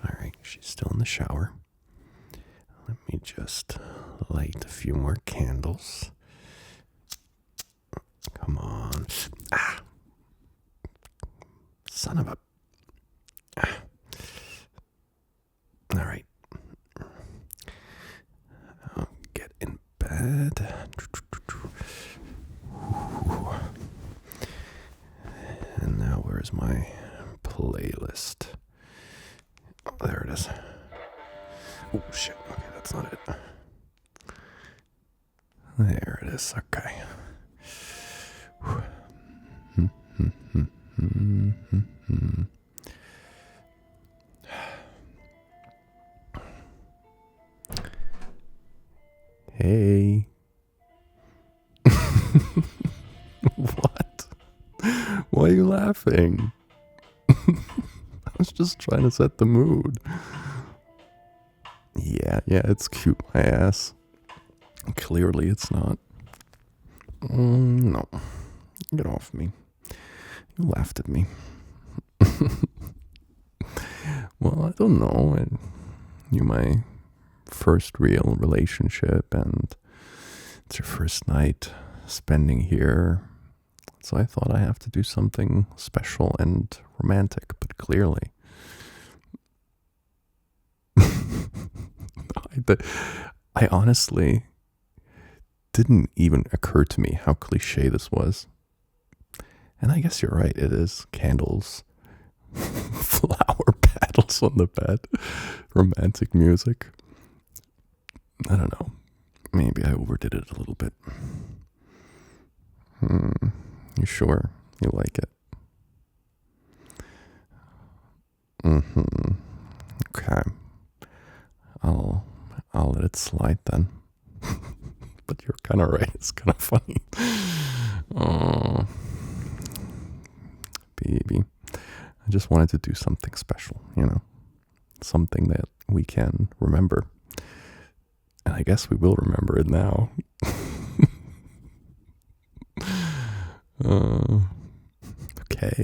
Alright, she's still in the shower. Let me just light a few more candles. Come on. Ah! Son of a... Ah. Alright. I'll get in bed. And now where's my playlist? Oh, there it is. Oh, shit. Okay, that's not it. There it is. Okay. Hey. What? Why are you laughing? I was just trying to set the mood. Yeah, it's cute, my ass. Clearly it's not. No. Get off me. You laughed at me. Well, I don't know. You're my first real relationship, and it's your first night spending here. So I thought I have to do something special and romantic, but clearly. I honestly didn't even occur to me how cliche this was. And I guess you're right, it is. Candles, flower petals on the bed, romantic music. I don't know. Maybe I overdid it a little bit. You sure you like it? Okay. I'll let it slide then. But you're kind of right. It's kind of funny. Oh, baby. I just wanted to do something special, something that we can remember. And I guess we will remember it now. Okay,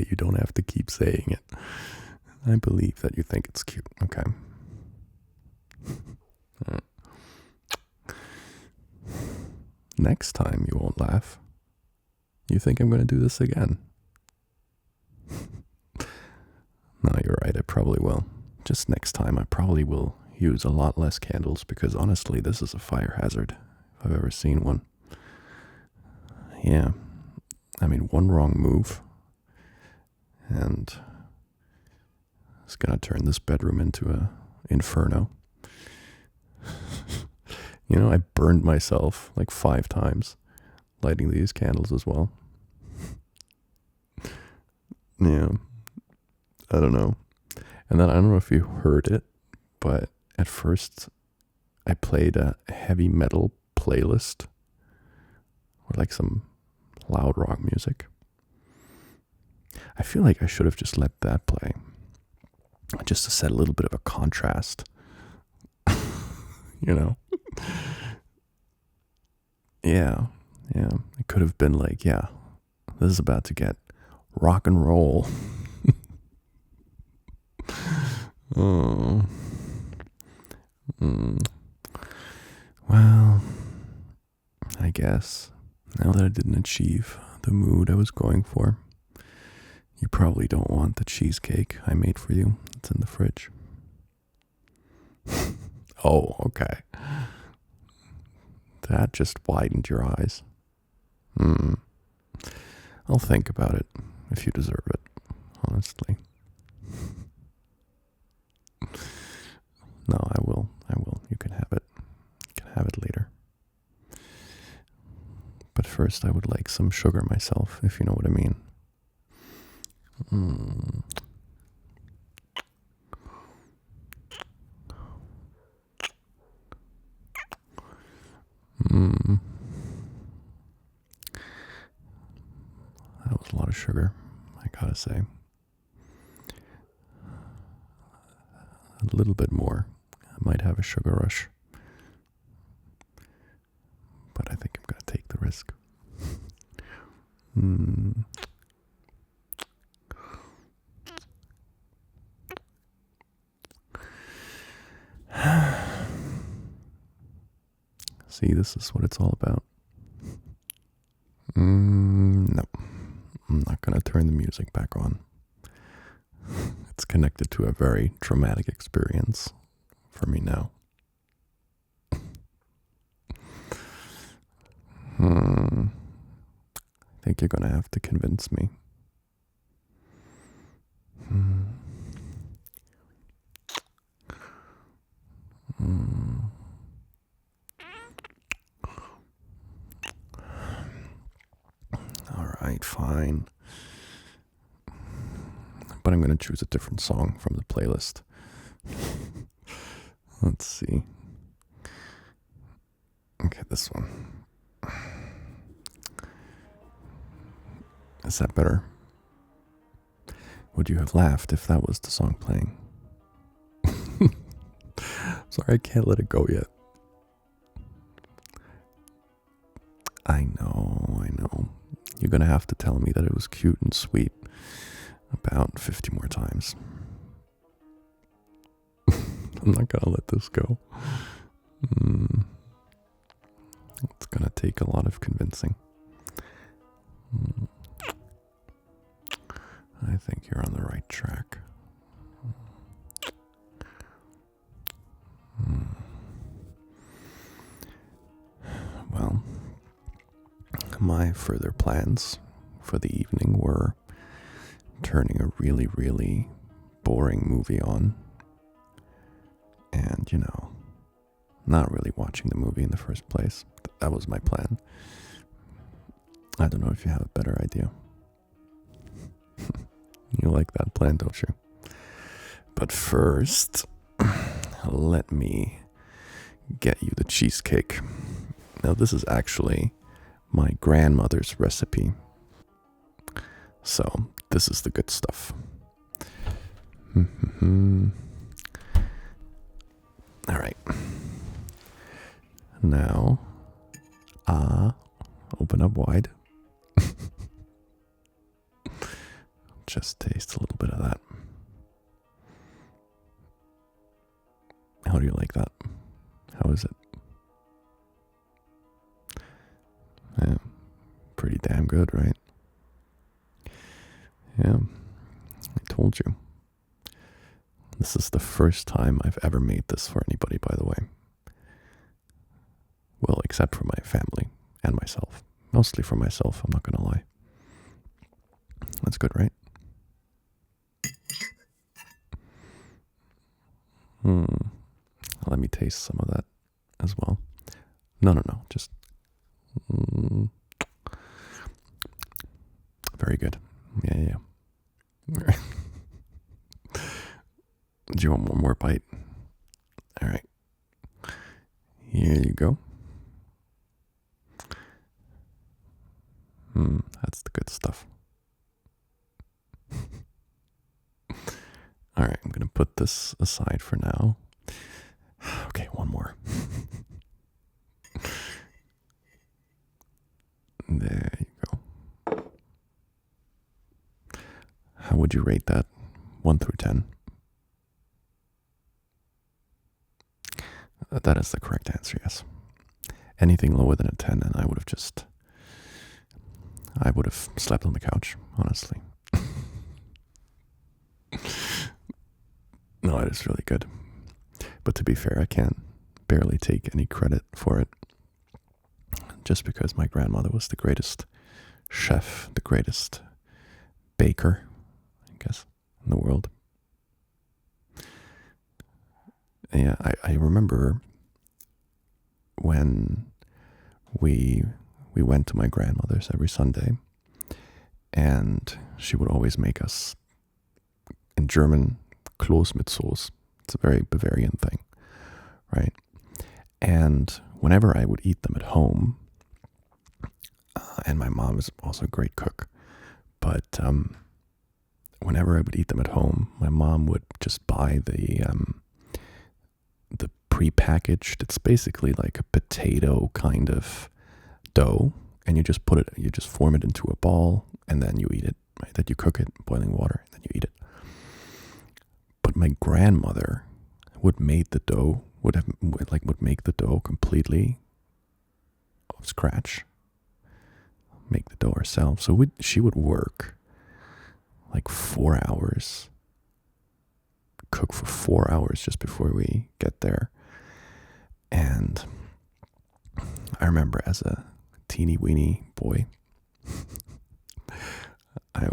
you don't have to keep saying it. I believe that you think it's cute, okay? Next time you won't laugh. You think I'm going to do this again? No, you're right, I probably will. Just next time I probably will use a lot less candles, because honestly, this is a fire hazard if I've ever seen one. Yeah. I mean, one wrong move and it's gonna turn this bedroom into a inferno. I burned myself like 5 times lighting these candles as well. Yeah. I don't know. And then I don't know if you heard it, but at first I played a heavy metal playlist or like some loud rock music. I feel like I should have just let that play, just to set a little bit of a contrast. Yeah. It could have been like, yeah, this is about to get rock and roll. Oh. Well, I guess now that I didn't achieve the mood I was going for, you probably don't want the cheesecake I made for you. It's in the fridge. Oh, okay. That just widened your eyes. I'll think about it if you deserve it, honestly. No, I will. You can have it. You can have it later. But first, I would like some sugar myself, if you know what I mean. That was a lot of sugar, I gotta say. A little bit more. I might have a sugar rush. But I think I'm gonna take the risk. See, this is what it's all about. No, I'm not going to turn the music back on. It's connected to a very traumatic experience for me now. I think you're going to have to convince me. All right, fine. But I'm going to choose a different song from the playlist. Let's see. Okay, this one. Is that better? Would you have laughed if that was the song playing? Sorry, I can't let it go yet. I know. You're going to have to tell me that it was cute and sweet about 50 more times. I'm not going to let this go. It's going to take a lot of convincing. I think you're on the right track. Well, my further plans for the evening were turning a really, really boring movie on and, not really watching the movie in the first place. That was my plan. I don't know if you have a better idea. You like that plan, don't you? But first, let me get you the cheesecake. Now, this is actually my grandmother's recipe. So, this is the good stuff. All right. Now, open up wide. Just taste a little bit of that. How do you like that? How is it? Yeah, pretty damn good, right? Yeah, I told you. This is the first time I've ever made this for anybody, by the way. Well, except for my family and myself. Mostly for myself, I'm not going to lie. That's good, right? Let me taste some of that as well. No, just... Very good. Yeah. Do you want one more bite? All right. Here you go. That's the good stuff. All right, I'm going to put this aside for now. Okay, one more. There you go. How would you rate that? 1 through 10? That is the correct answer, yes. Anything lower than a 10 and I would have slept on the couch, honestly. No, it is really good. But to be fair, I can barely take any credit for it. Just because my grandmother was the greatest chef, the greatest baker, I guess, in the world. Yeah, I remember when we went to my grandmother's every Sunday, and she would always make us, in German, Kloß mit Soße. It's a very Bavarian thing, right? And whenever I would eat them at home, and my mom is also a great cook, but whenever I would eat them at home, my mom would just buy the prepackaged, it's basically like a potato kind of dough, and you just form it into a ball, and then you eat it, right? That you cook it in boiling water, and then you eat it. But my grandmother would make the dough completely scratch, make the dough ourselves. So she would work like 4 hours, cook for 4 hours just before we get there. And I remember as a teeny weeny boy, I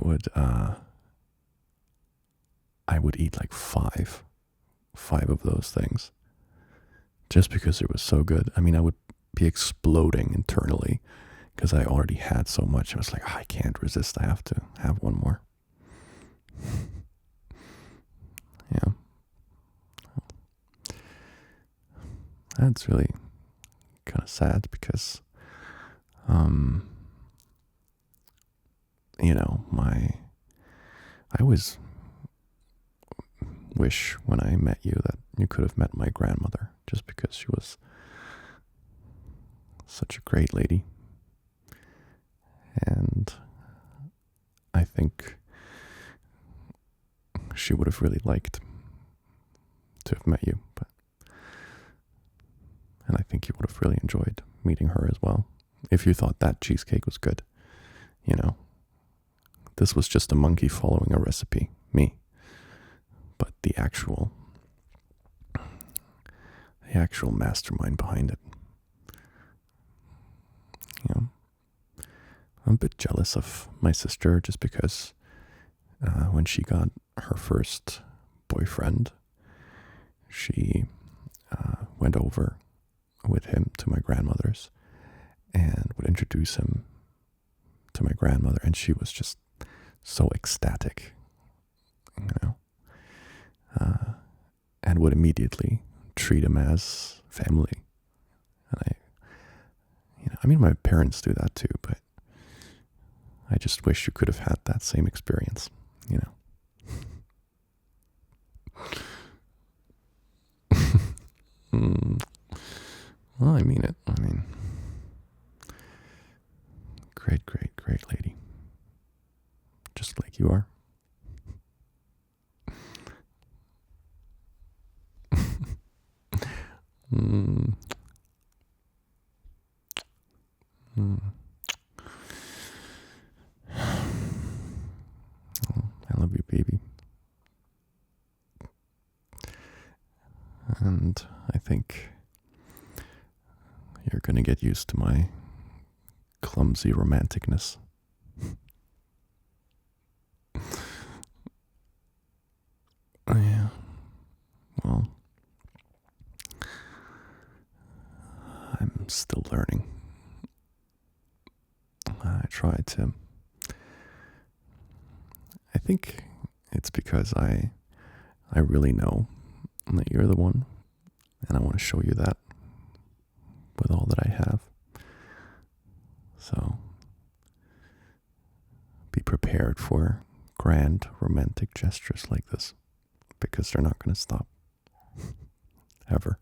would eat like five of those things just because it was so good. I mean, I would be exploding internally because I already had so much. I was like, I can't resist. I have to have one more. Yeah. That's really kind of sad because, you know, I always wish when I met you that you could have met my grandmother, just because she was such a great lady. And I think she would have really liked to have met you, and I think you would have really enjoyed meeting her as well. If you thought that cheesecake was good, you know, this was just a monkey following a recipe, me. But the actual mastermind behind it. You know, I'm a bit jealous of my sister just because when she got her first boyfriend, she went over with him to my grandmother's and would introduce him to my grandmother, and she was just so ecstatic, you know, and would immediately treat him as family. And I mean, my parents do that too, but I just wish you could have had that same experience, you know. Well, I mean it. I mean, great, great, great lady. Just like you are. I love you, baby. And I think you're going to get used to my clumsy romanticness. Yeah. Well, I'm still learning. I think it's because I really know that you're the one, and I want to show you that with all that I have. So be prepared for grand romantic gestures like this, because they're not going to stop ever.